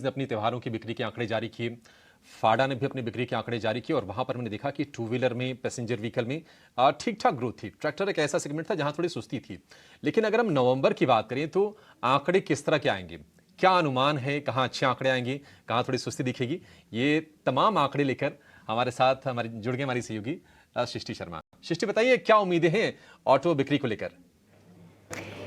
ने अपनी त्योहारों की बिक्री के आंकड़े जारी किए। फाडा ने भी अपनी बिक्री के आंकड़े जारी किए और वहां पर मैंने देखा कि टू व्हीलर में, पैसेंजर व्हीकल में ठीक ठाक ग्रोथ थी। ट्रैक्टर एक ऐसा सेगमेंट था जहां थोड़ी सुस्ती थी। लेकिन अगर हम नवंबर की बात करें तो आंकड़े किस तरह के आएंगे, क्या अनुमान है, कहां अच्छे आंकड़े आएंगे, कहां थोड़ी सुस्ती दिखेगी, ये तमाम आंकड़े लेकर हमारे साथ हमारे जुड़ गए हमारी सहयोगी सृष्टि शर्मा। सृष्टि, बताइए क्या उम्मीदें हैं ऑटो बिक्री को लेकर?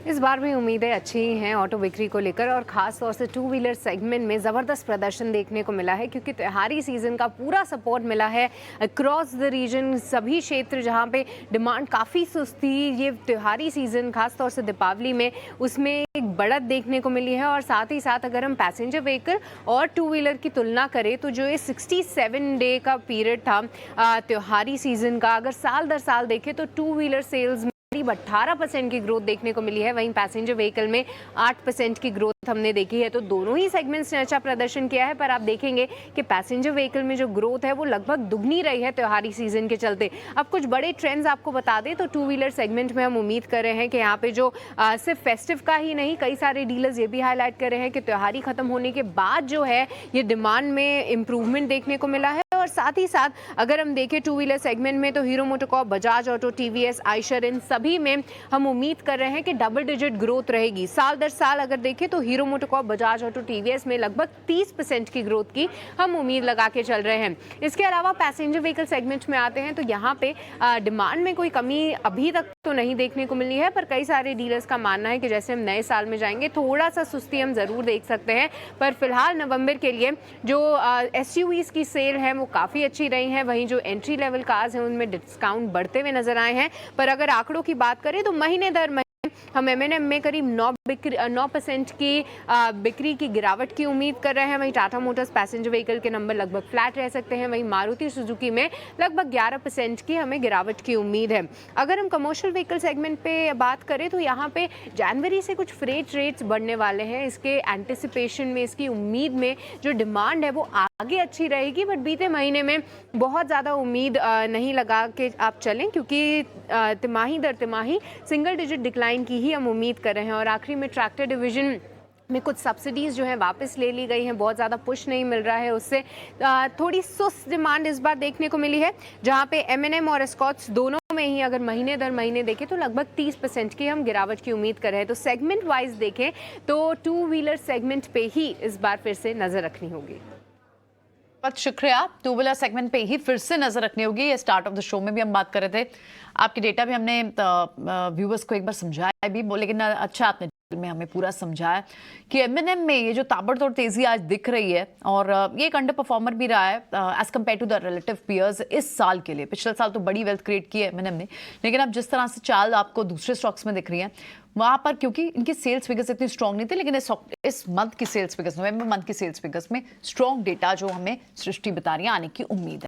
इस बार भी उम्मीदें अच्छी ही हैं ऑटो बिक्री को लेकर और ख़ास तौर से टू व्हीलर सेगमेंट में ज़बरदस्त प्रदर्शन देखने को मिला है क्योंकि त्योहारी सीज़न का पूरा सपोर्ट मिला है अक्रॉस द रीजन। सभी क्षेत्र जहां पे डिमांड काफ़ी सुस्त थी, ये त्योहारी सीज़न खास तौर से दीपावली में उसमें एक बढ़त देखने को मिली है। और साथ ही साथ अगर हम पैसेंजर व्हीकल और टू व्हीलर की तुलना करें तो जो ये 67 डे का पीरियड था त्योहारी सीज़न का, अगर साल दर साल देखें तो टू व्हीलर सेल्स 18% की ग्रोथ देखने को मिली है, वहीं पैसेंजर व्हीकल में 8% की ग्रोथ हमने देखी है। तो दोनों ही सेगमेंट्स ने अच्छा प्रदर्शन किया है, पर आप देखेंगे कि पैसेंजर व्हीकल में जो ग्रोथ है वो लगभग दुगनी रही है त्योहारी सीजन के चलते। अब कुछ बड़े ट्रेंड्स आपको बता दें तो टू व्हीलर सेगमेंट में हम उम्मीद कर रहे हैं कि यहाँ पे जो सिर्फ फेस्टिव का ही नहीं, कई सारे डीलर्स ये भी हाईलाइट कर रहे हैं कि त्योहारी खत्म होने के बाद जो है ये डिमांड में इंप्रूवमेंट देखने को मिला है। और साथ ही साथ अगर हम देखें टू व्हीलर सेगमेंट में तो Hero MotoCorp, Bajaj Auto, TVS, Eicher, इन सभी में हम उम्मीद कर रहे हैं कि डबल डिजिट ग्रोथ रहेगी। साल दर साल अगर देखें तो Hero MotoCorp, Bajaj Auto, TVS में लगभग 30% की ग्रोथ की हम उम्मीद लगा के चल रहे हैं। इसके अलावा पैसेंजर व्हीकल सेगमेंट में आते हैं तो यहाँ पे डिमांड में कोई कमी अभी तक तो नहीं देखने को मिली है, पर कई सारे डीलर्स का मानना है कि जैसे हम नए साल में जाएंगे थोड़ा सा सुस्ती हम ज़रूर देख सकते हैं। पर फिलहाल नवंबर के लिए जो SUVs की सेल है वो काफ़ी अच्छी रही है, वहीं जो एंट्री लेवल कार्स हैं उनमें डिस्काउंट बढ़ते हुए नजर आए हैं। पर अगर आंकड़ों की बात करें तो महीने दर महीने हम M&M में करीब 9% की बिक्री की गिरावट की उम्मीद कर रहे हैं। वहीं टाटा मोटर्स पैसेंजर व्हीकल के नंबर लगभग फ्लैट रह सकते हैं, वहीं मारुति सुजुकी में लगभग 11% की हमें गिरावट की उम्मीद है। अगर हम कमर्शियल व्हीकल सेगमेंट पे बात करें तो यहाँ पे जनवरी से कुछ फ्रेट रेट्स बढ़ने वाले हैं। इसके एंटिसिपेशन में, इसकी उम्मीद में जो डिमांड है वो आगे अच्छी रहेगी, बट बीते महीने में बहुत ज़्यादा उम्मीद नहीं लगा के आप चलें क्योंकि तिमाही दर तिमाही सिंगल डिजिट डिक्लाइन की ही हम उम्मीद कर रहे हैं। और आखिरी में ट्रैक्टर डिवीजन में कुछ सब्सिडीज़ जो हैं वापस ले ली गई हैं, बहुत ज़्यादा पुश नहीं मिल रहा है, उससे थोड़ी सुस्त डिमांड इस बार देखने को मिली है। जहां पे M&M और एस्कॉर्ट्स दोनों में ही अगर महीने दर महीने देखें तो लगभग 30% की हम गिरावट की उम्मीद कर रहे हैं। तो सेगमेंट वाइज देखें तो टू व्हीलर सेगमेंट पे ही इस बार फिर से नज़र रखनी होगी। बहुत शुक्रिया। टू व्हीलर सेगमेंट पे ही फिर से नजर रखनी होगी। ये स्टार्ट ऑफ द शो में भी हम बात कर रहे थे, आपके डेटा भी हमने व्यूवर्स को एक बार समझाया भी, लेकिन अच्छा आपने में हमें पूरा समझाया कि M&M में ये जो ताबड़तोड़ तेजी आज दिख रही है और ये एक अंडर परफॉर्मर भी रहा है as compared to the relative peers इस साल के लिए। पिछले साल तो बड़ी वेल्थ क्रिएट की है M&M ने, लेकिन अब जिस तरह से चाल आपको दूसरे स्टॉक्स में दिख रही है वहां पर, क्योंकि इनकी सेल्स फिगर्स इतनी स्ट्रॉन्ग नहीं थी, लेकिन इस मंथ की सेल्स फिगर्स, नवंबर मंथ की सेल्स फिगर्स में स्ट्रॉन्ग डेटा जो हमें सृष्टि बता रही है आने की उम्मीद है।